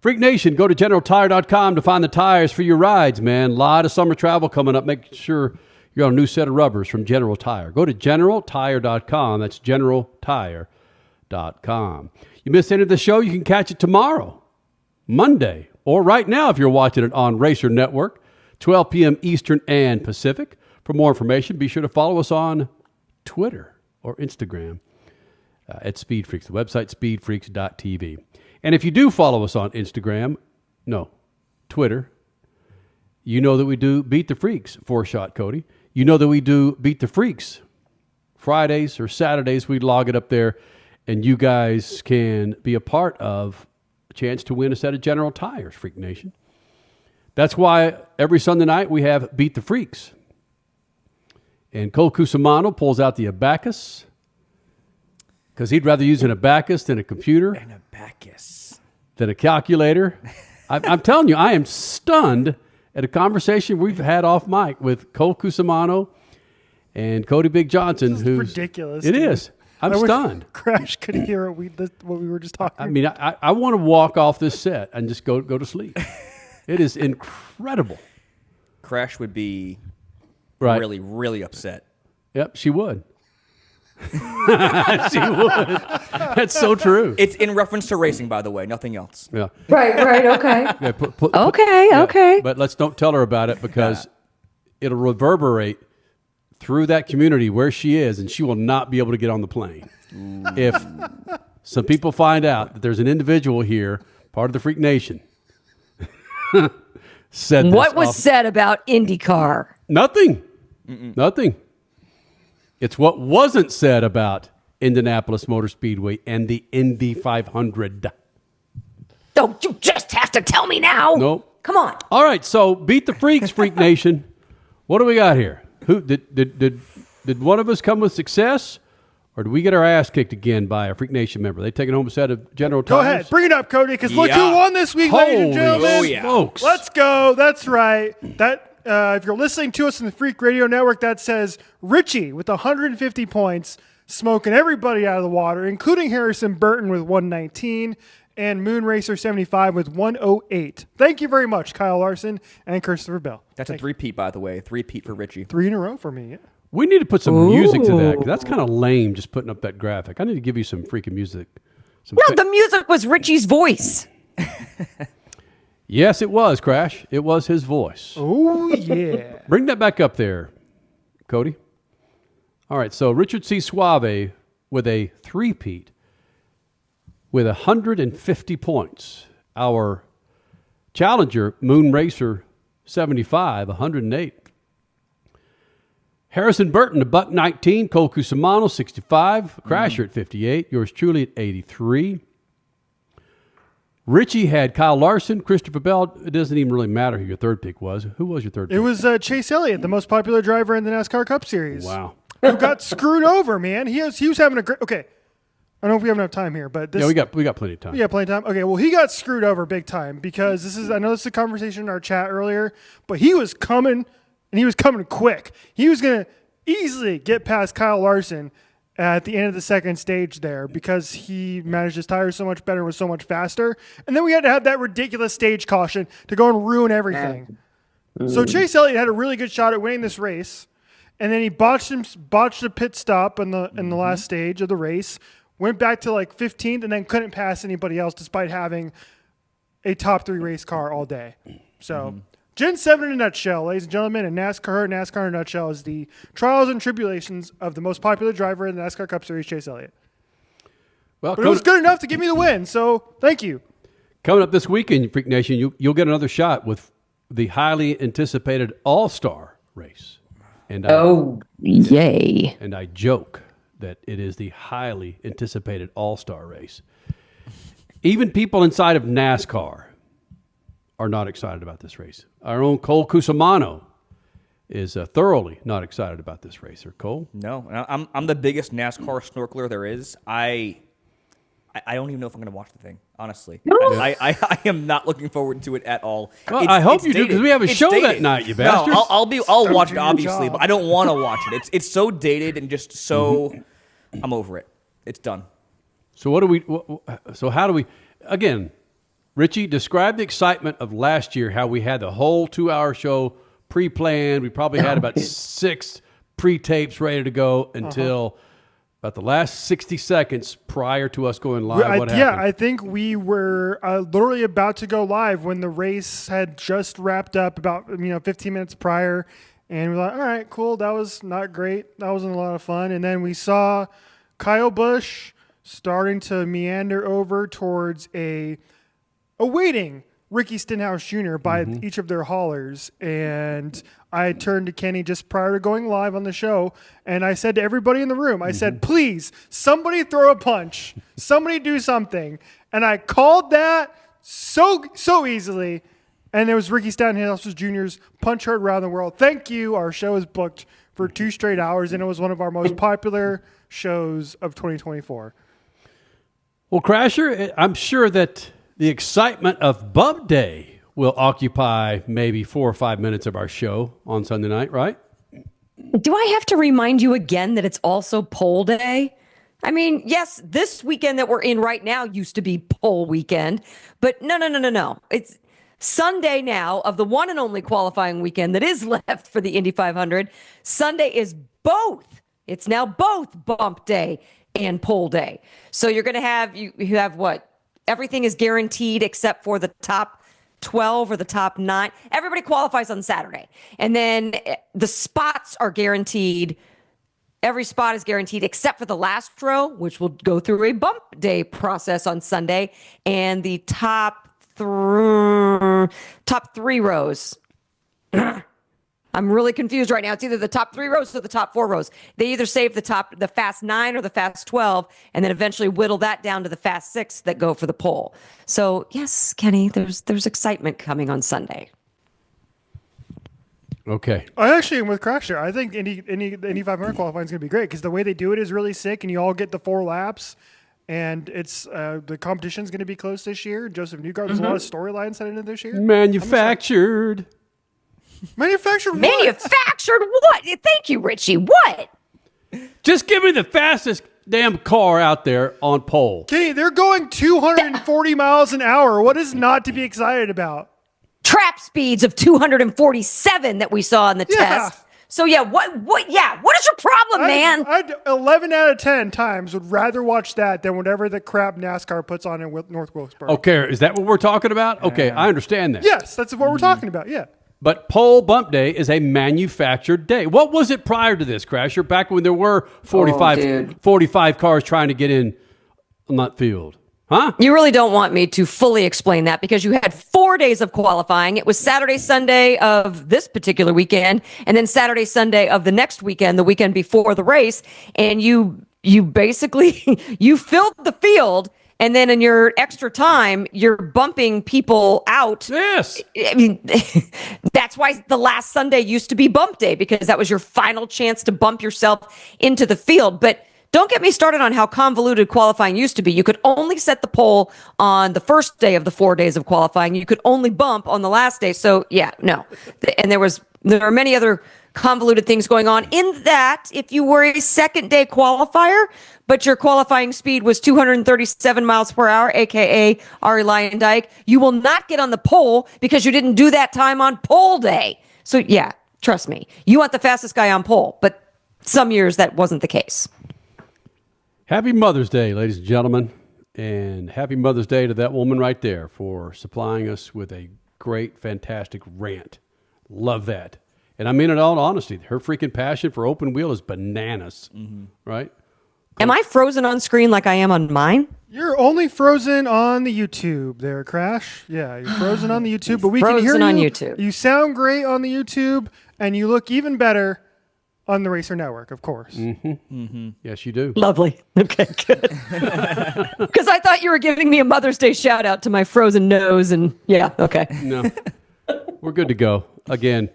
Freak Nation, go to GeneralTire.com to find the tires for your rides, man. A lot of summer travel coming up. Make sure you're on a new set of rubbers from General Tire. Go to GeneralTire.com. That's GeneralTire.com. You missed any of the show, you can catch it tomorrow, Monday, or right now if you're watching it on Racer Network, 12 p.m. Eastern and Pacific. For more information, be sure to follow us on Twitter or Instagram at SpeedFreaks. The website, speedfreaks.tv. And if you do follow us on Twitter, you know that we do Beat the Freaks, 4-Shot Cody. You know that we do Beat the Freaks Fridays or Saturdays. We log it up there, and you guys can be a part of a chance to win a set of General Tires, Freak Nation. That's why every Sunday night we have Beat the Freaks. And Cole Cusimano pulls out the abacus because he'd rather use an abacus than a computer. An abacus. Than a calculator. I'm telling you, I am stunned at a conversation we've had off mic with Cole Cusimano and Cody Big Johnson. This is ridiculous. It is. I'm stunned. Crash could hear what we were just talking about. I mean, I want to walk off this set and just go to sleep. It is incredible. Crash would be really, really upset. Yep, she would. She would. That's so true. It's in reference to racing, by the way, nothing else. Yeah. Right, okay. Yeah, Okay. But let's don't tell her about it because it'll reverberate through that community where she is, and she will not be able to get on the plane. If some people find out that there's an individual here, part of the Freak Nation, said this. What was said about IndyCar? Nothing. Nothing. It's what wasn't said about Indianapolis Motor Speedway and the Indy 500. Don't you just have to tell me now? Nope. Come on. All right, so Beat the Freaks, Freak Nation. What do we got here? Who did one of us come with success, or did we get our ass kicked again by a Freak Nation member? They taking home a set of General Tires? Go ahead, bring it up, Cody, because look who won this week, ladies and gentlemen. Smokes. Let's go. That's right. If you're listening to us in the Freak Radio Network, that says Richie with 150 points, smoking everybody out of the water, including Harrison Burton with 119 and Moon Racer 75 with 108. Thank you very much, Kyle Larson and Christopher Bell. That's a three-peat, by the way. Three-peat for Richie. 3 in a row for me, yeah. We need to put some music to that, 'cause that's kind of lame just putting up that graphic. I need to give you some freaking music. The music was Richie's voice. Yes, it was, Crash. It was his voice. Oh, yeah. Bring that back up there, Cody. All right, so Richard C. Suave with a three-peat with 150 points. Our challenger, Moon Racer 75, 108. Harrison Burton, a buck 19. Cole Cusimano, 65. Crasher at 58. Yours truly at 83. Richie had Kyle Larson, Christopher Bell. It doesn't even really matter who your third pick was. Who was your third pick? It was Chase Elliott, the most popular driver in the NASCAR Cup Series. Wow. Who got screwed over, man. He was having a great... Okay. I don't know if we have enough time here, but this... Yeah, we got plenty of time. Yeah, plenty of time. Okay, well, he got screwed over big time because I know this is a conversation in our chat earlier, but he was coming, and he was coming quick. He was going to easily get past Kyle Larson at the end of the second stage there because he managed his tires so much better and was so much faster. And then we had to have that ridiculous stage caution to go and ruin everything. So Chase Elliott had a really good shot at winning this race, and then he botched a pit stop in the last stage of the race, went back to like 15th, and then couldn't pass anybody else despite having a top 3 race car all day. So Gen 7 in a nutshell, ladies and gentlemen, and NASCAR in a nutshell is the trials and tribulations of the most popular driver in the NASCAR Cup Series, Chase Elliott. Well, but it was good enough to give me the win, so thank you. Coming up this weekend, Freak Nation, you'll get another shot with the highly anticipated All Star Race. And yay. And I joke that it is the highly anticipated All Star Race. Even people inside of NASCAR are not excited about this race. Our own Cole Cusimano is thoroughly not excited about this race. Or Cole? No, I'm the biggest NASCAR snorkeler there is. I don't even know if I'm going to watch the thing, honestly. I am not looking forward to it at all. Well, I hope you do, because we have a show that night, you bastard. No, I'll watch it, obviously, but I don't want to watch it. It's so dated and just so... I'm over it. It's done. So how do we... Again, Richie, describe the excitement of last year, how we had the whole 2-hour show pre-planned. We probably had about 6 pre-tapes ready to go until about the last 60 seconds prior to us going live. What happened? Yeah, I think we were literally about to go live when the race had just wrapped up about 15 minutes prior. And we're like, all right, cool. That was not great. That wasn't a lot of fun. And then we saw Kyle Busch starting to meander over towards awaiting Ricky Stenhouse Jr. by each of their haulers. And I turned to Kenny just prior to going live on the show, and I said to everybody in the room, I said, please, somebody throw a punch. Somebody do something. And I called that so easily. And it was Ricky Stenhouse Jr.'s Punch Heard Around the World. Thank you. Our show is booked for 2 straight hours, and it was one of our most popular shows of 2024. Well, Crasher, I'm sure that the excitement of Bump Day will occupy maybe 4 or 5 minutes of our show on Sunday night, right? Do I have to remind you again that it's also poll day? I mean, yes, this weekend that we're in right now used to be poll weekend, but no. It's Sunday now of the one and only qualifying weekend that is left for the Indy 500. Sunday is both. It's now both Bump Day and poll day. So you're going to have, you have what? Everything is guaranteed except for the top 12 or the top 9. Everybody qualifies on Saturday. And then the spots are guaranteed. Every spot is guaranteed except for the last row, which will go through a bump day process on Sunday. And the top 3 rows. I'm really confused right now. It's either the top 3 rows or the top 4 rows. They either save the fast 9 or the fast 12, and then eventually whittle that down to the fast 6 that go for the pole. So yes, Kenny, there's excitement coming on Sunday. Okay. I actually am with Crasher. I think Indy 500 qualifying is going to be great because the way they do it is really sick, and you all get the 4 laps. And it's the competition is going to be close this year. Joseph Newgarden, there's a lot of storylines set into this year. Manufactured what? Manufactured what? Thank you, Richie. What? Just give me the fastest damn car out there on pole. Kenny, they're going 240 miles an hour. What is not to be excited about? Trap speeds of 247 that we saw in the test. So what is your problem, man? I'd 11 out of 10 times would rather watch that than whatever the crap NASCAR puts on in North Wilkesboro. Okay, is that what we're talking about? Okay, I understand that. Yes, that's what we're talking about, yeah. But pole bump day is a manufactured day. What was it prior to this, Crasher? Back when there were 45 cars trying to get in on that field. Huh? You really don't want me to fully explain that because you had 4 days of qualifying. It was Saturday, Sunday of this particular weekend, and then Saturday, Sunday of the next weekend, the weekend before the race. And you basically, you filled the field, and then in your extra time, you're bumping people out. Yes. I mean, that's why the last Sunday used to be bump day, because that was your final chance to bump yourself into the field. But don't get me started on how convoluted qualifying used to be. You could only set the pole on the first day of the 4 days of qualifying. You could only bump on the last day. So no. And there are many other convoluted things going on in that if you were a second day qualifier, but your qualifying speed was 237 miles per hour, aka Ari Lyondike, you will not get on the pole because you didn't do that time on pole day. So trust me, you want the fastest guy on pole, but some years that wasn't the case. Happy Mother's Day, ladies and gentlemen, and happy Mother's Day to that woman right there for supplying us with a great, fantastic rant. Love that. And I mean it all in honesty. Her freaking passion for open wheel is bananas, right? Am I frozen on screen like I am on mine? You're only frozen on the YouTube there, Crash. Yeah, you're frozen on the YouTube, but we can hear you. On YouTube. You sound great on the YouTube, and you look even better on the Racer Network, of course. Yes, you do. Lovely. Okay, good. Because I thought you were giving me a Mother's Day shout out to my frozen nose, and okay. No, we're good to go. Again,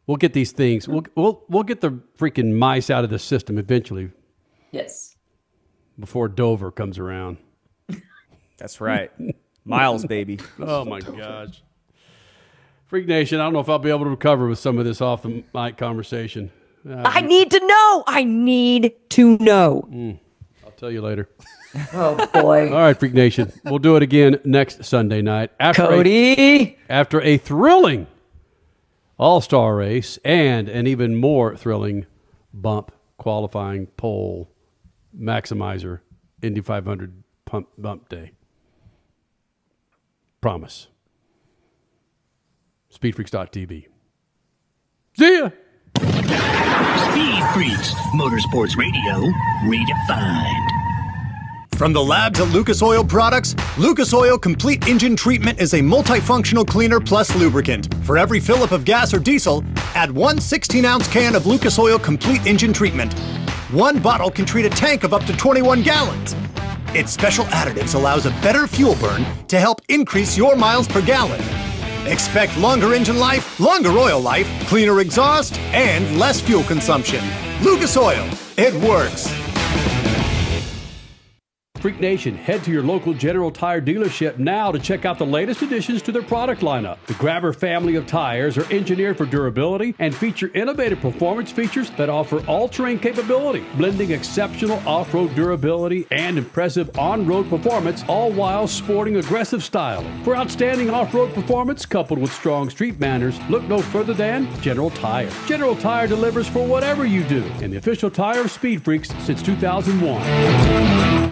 we'll get these things. We'll get the freaking mice out of the system eventually. Yes. before Dover comes around. That's right. Miles, baby. Oh, my gosh. Freak Nation, I don't know if I'll be able to recover with some of this off the mic conversation. I need to know. I need to know. I'll Tell you later. Oh, boy. All right, Freak Nation. We'll do it again next Sunday night. Cody. After a thrilling All Star Race and an even more thrilling bump qualifying pole maximizer Indy 500 bump day. Promise. SpeedFreaks.tv. See ya! Speed Freaks, Motorsports Radio, redefined. From the labs at Lucas Oil Products, Lucas Oil Complete Engine Treatment is a multifunctional cleaner plus lubricant. For every fill-up of gas or diesel, add one 16-ounce can of Lucas Oil Complete Engine Treatment. One bottle can treat a tank of up to 21 gallons. Its special additives allows a better fuel burn to help increase your miles per gallon. Expect longer engine life, longer oil life, cleaner exhaust, and less fuel consumption. Lucas Oil, it works. Freak Nation, head to your local General Tire dealership now to check out the latest additions to their product lineup. The Grabber family of tires are engineered for durability and feature innovative performance features that offer all-terrain capability, blending exceptional off-road durability and impressive on-road performance, all while sporting aggressive style. For outstanding off-road performance coupled with strong street manners, look no further than General Tire. General Tire delivers for whatever you do, and the official tire of Speed Freaks since 2001.